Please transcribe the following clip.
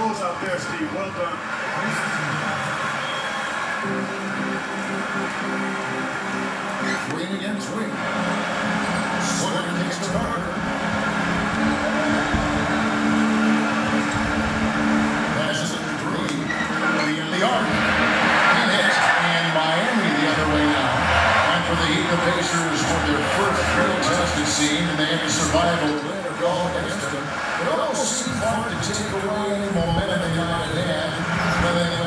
close out there, Steve. Well done. Wing against wing. Swing kicks to Parker. Passes it to Green. In the arc. And hit. And Miami the other way now. And for the Heat, the Pacers for their first real test, it seemed, and they had to survive a win or go against them. It almost seemed hard to take away any momentum they might have had.